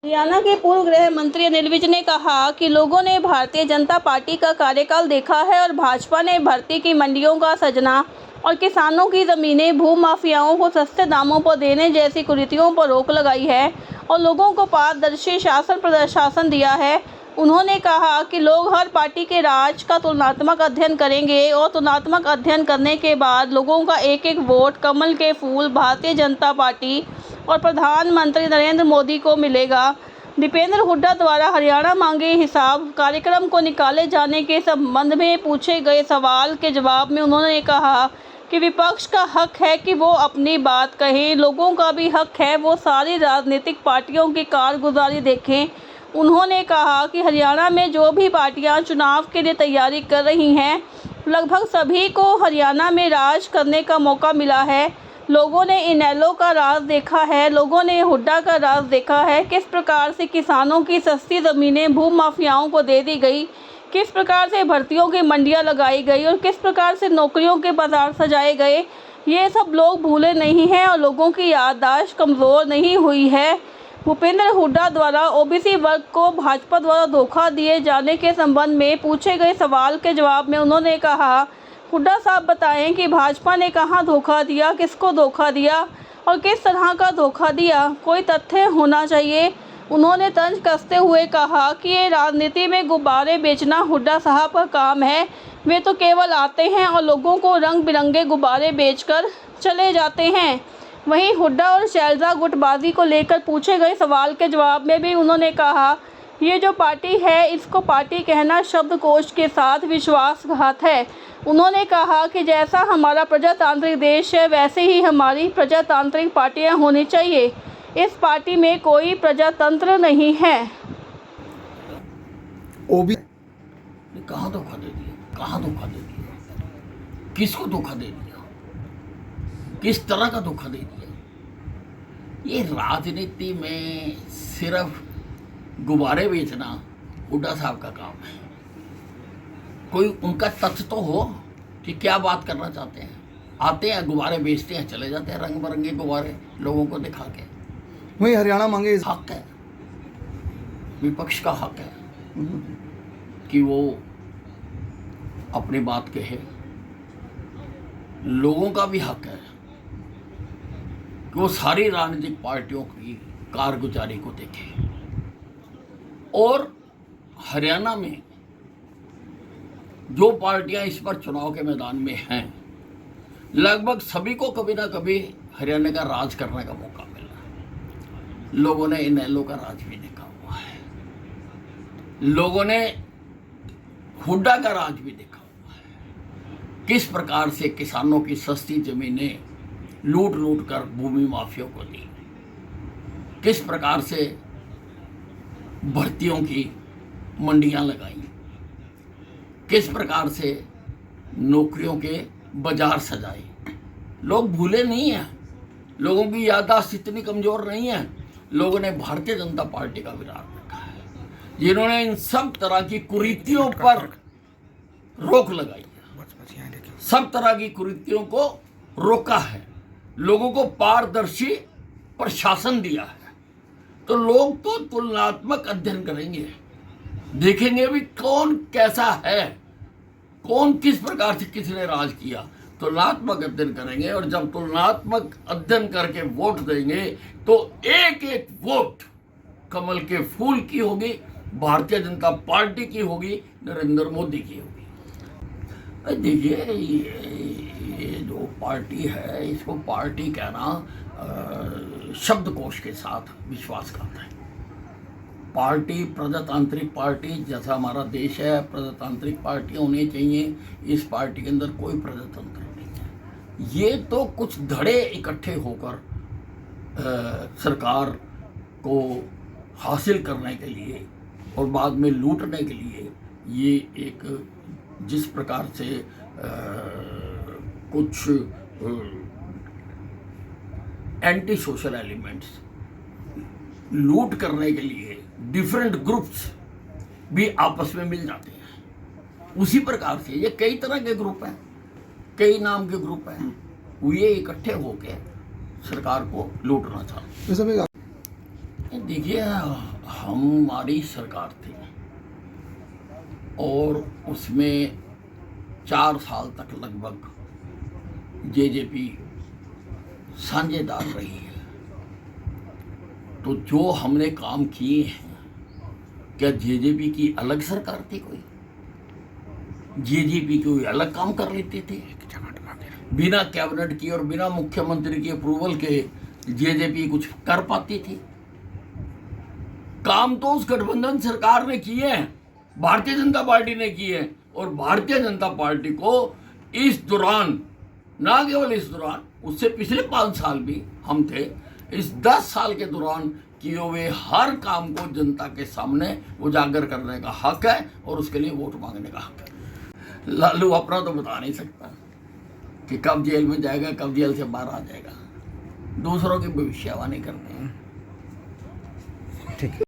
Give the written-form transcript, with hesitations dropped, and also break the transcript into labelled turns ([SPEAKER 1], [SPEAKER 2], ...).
[SPEAKER 1] हरियाणा के पूर्व गृह मंत्री अनिल विज ने कहा कि लोगों ने भारतीय जनता पार्टी का कार्यकाल देखा है और भाजपा ने भर्ती की मंडियों का सजना और किसानों की ज़मीनें भूमाफियाओं को सस्ते दामों पर देने जैसी कुरीतियों पर रोक लगाई है और लोगों को पारदर्शी शासन प्रशासन दिया है। उन्होंने कहा कि लोग हर पार्टी के राज का तुलनात्मक अध्ययन करेंगे और तुलनात्मक अध्ययन करने के बाद लोगों का एक एक वोट कमल के फूल भारतीय जनता पार्टी और प्रधानमंत्री नरेंद्र मोदी को मिलेगा। दीपेंद्र हुड्डा द्वारा हरियाणा मांगे हिसाब कार्यक्रम को निकाले जाने के संबंध में पूछे गए सवाल के जवाब में उन्होंने कहा कि विपक्ष का हक है कि वो अपनी बात कहें, लोगों का भी हक है वो सारी राजनीतिक पार्टियों की कारगुजारी देखें। उन्होंने कहा कि हरियाणा में जो भी पार्टियां चुनाव के लिए तैयारी कर रही हैं, लगभग सभी को हरियाणा में राज करने का मौका मिला है। लोगों ने इनेलो का राज देखा है, लोगों ने हुड्डा का राज देखा है, किस प्रकार से किसानों की सस्ती ज़मीनें भूमाफियाओं को दे दी गई, किस प्रकार से भर्तियों की मंडियां लगाई गई और किस प्रकार से नौकरियों के बाजार सजाए गए। ये सब लोग भूले नहीं हैं और लोगों की याददाश्त कमज़ोर नहीं हुई है। भूपेंद्र हुड्डा द्वारा ओबीसी वर्ग को भाजपा द्वारा धोखा दिए जाने के संबंध में पूछे गए सवाल के जवाब में उन्होंने कहा, हुड्डा साहब बताएं कि भाजपा ने कहां धोखा दिया, किसको धोखा दिया और किस तरह का धोखा दिया, कोई तथ्य होना चाहिए। उन्होंने तंज कसते हुए कहा कि ये राजनीति में गुब्बारे बेचना हुड्डा साहब का काम है, वे तो केवल आते हैं और लोगों को रंग बिरंगे गुब्बारे बेचकर चले जाते हैं। वहीं हुड्डा और शैलजा गुटबाजी को लेकर पूछे गए सवाल के जवाब में भी उन्होंने कहा, ये जो पार्टी है इसको पार्टी कहना शब्दकोश के साथ विश्वासघात है। उन्होंने कहा कि जैसा हमारा प्रजातांत्रिक देश है वैसे ही हमारी प्रजातांत्रिक पार्टियां होनी चाहिए। इस पार्टी में कोई प्रजातंत्र नहीं है।
[SPEAKER 2] ओबी
[SPEAKER 3] कहाँ धोखा दे दिया, कहाँ धोखा दे दिया, किसको धोखा दे दिया, किस तरह का धोखा दे दिया। ये राजनीति में सिर्फ गुब्बारे बेचना हुड्डा साहब का काम है। कोई उनका तथ्य तो हो कि क्या बात करना चाहते हैं। आते हैं गुब्बारे बेचते हैं, चले जाते हैं रंग बिरंगे गुब्बारे लोगों को दिखा के।
[SPEAKER 2] वही हरियाणा मांगे
[SPEAKER 3] हक है, विपक्ष का हक है कि वो अपनी बात कहे। लोगों का भी हक है कि वो सारी राजनीतिक पार्टियों की कारगुजारी को देखे। और हरियाणा में जो पार्टियां इस पर चुनाव के मैदान में हैं, लगभग सभी को कभी ना कभी हरियाणा का राज करने का मौका मिला। लोगों ने इनेलो का राज भी देखा हुआ है, लोगों ने हुड्डा का राज भी देखा हुआ है। किस प्रकार से किसानों की सस्ती जमीनें लूट लूट कर भूमि माफियों को दी, किस प्रकार से भर्तियों की मंडियां लगाई, किस प्रकार से नौकरियों के बाजार सजाए। लोग भूले नहीं हैं, लोगों की याददाश्त इतनी कमजोर नहीं है। लोगों ने भारतीय जनता पार्टी का विराट रखा है, जिन्होंने इन सब तरह की कुरीतियों पर रोक लगाई है, सब तरह की कुरीतियों को रोका है, लोगों को पारदर्शी प्रशासन दिया है। तो लोग तो तुलनात्मक अध्ययन करेंगे, देखेंगे भी कौन कैसा है, कौन किस प्रकार से किसने राज किया। तुलनात्मक अध्ययन करेंगे और जब तुलनात्मक अध्ययन करके वोट देंगे तो एक एक वोट कमल के फूल की होगी, भारतीय जनता पार्टी की होगी, नरेंद्र मोदी की होगी। देखिए ये जो पार्टी है इसको पार्टी कहना शब्दकोश के साथ विश्वासघात है। पार्टी प्रजातांत्रिक पार्टी जैसा हमारा देश है, प्रजातांत्रिक पार्टियां होनी चाहिए। इस पार्टी के अंदर कोई प्रजातंत्र नहीं है। ये तो कुछ धड़े इकट्ठे होकर सरकार को हासिल करने के लिए और बाद में लूटने के लिए ये एक जिस प्रकार से कुछ एंटी सोशल एलिमेंट्स लूट करने के लिए डिफरेंट ग्रुप्स भी आपस में मिल जाते हैं, उसी प्रकार से ये कई तरह के ग्रुप हैं, कई नाम के ग्रुप हैं, ये इकट्ठे होकर सरकार को लूटना चाहते हैं। देखिए, हमारी सरकार थी और उसमें 4 साल तक लगभग जेजेपी साझेदार रही है। तो जो हमने काम किए हैं, क्या जेजेपी की अलग सरकार थी कोई? जेजेपी कोई अलग काम कर लेते थे? बिना कैबिनेट की और बिना मुख्यमंत्री की अप्रूवल के जेजेपी कुछ कर पाती थी? काम तो उस गठबंधन सरकार ने किए हैं, भारतीय जनता पार्टी ने किए हैं। और भारतीय जनता पार्टी को इस दौरान, ना केवल इस दौरान, उससे पिछले 5 साल भी हम थे, इस 10 साल के दौरान किए हुए हर काम को जनता के सामने उजागर करने का हक है और उसके लिए वोट मांगने का हक है। लालू अपना तो बता नहीं सकता कि कब जेल में जाएगा, कब जेल से बाहर आ जाएगा। दूसरों की भविष्यवाणी करते हैं।
[SPEAKER 2] ठीक है।